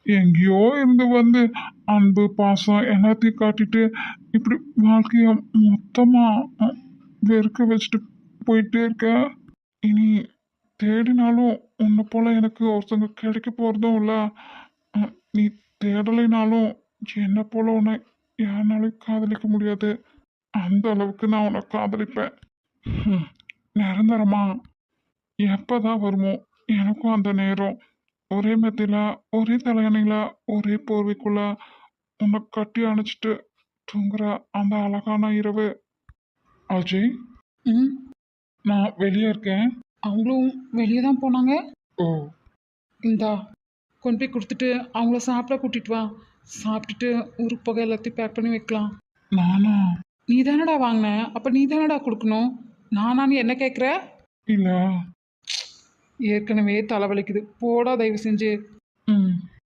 எங்கேயோ இருந்து வந்து அன்பு பாசம் எல்லாத்தையும் காட்டிட்டு இப்படி வாழ்க்கைய மொத்தமா வெறுக்க வச்சுட்டு போயிட்டே இருக்க. இனி தேடினாலும் உன்னை போல எனக்கு ஒருத்தங்க கிடைக்க போறதும் இல்லை. நீ தேடலைனாலும் என்ன போல உன்னை யாருனாலும் காதலிக்க முடியாது. அந்த அளவுக்கு நான் உன்னை காதலிப்பேன். ஹம், நிரந்தரமா எப்பதான் வருமோ எனக்கும் அந்த நேரம். ஒரே மெத்தில, ஒரே தலையணையில, ஒரே போர்வைக்குள்ள உன்னை கட்டி அணைச்சிட்டு தூங்குற அந்த அழகான இரவு. அஜய், ம். நான் வெளியே இருக்கேன். அவங்களும் வெளியே தான் போனாங்க. ஓ, இந்தா கொண்டு போய் கொடுத்துட்டு அவங்கள சாப்பிட கூட்டிட்டு வா. சாப்பிட்டுட்டு ஊருக்கு போக எல்லாத்தையும் பேக் பண்ணி வைக்கலாம். நானா? நீ தானடா வாங்கின, அப்போ நீ தானடா கொடுக்கணும். நானான்னு என்ன கேட்குற? இல்ல. ஏற்கனவே தலைவலிக்குது, போடா தயவு செஞ்சு. ம்.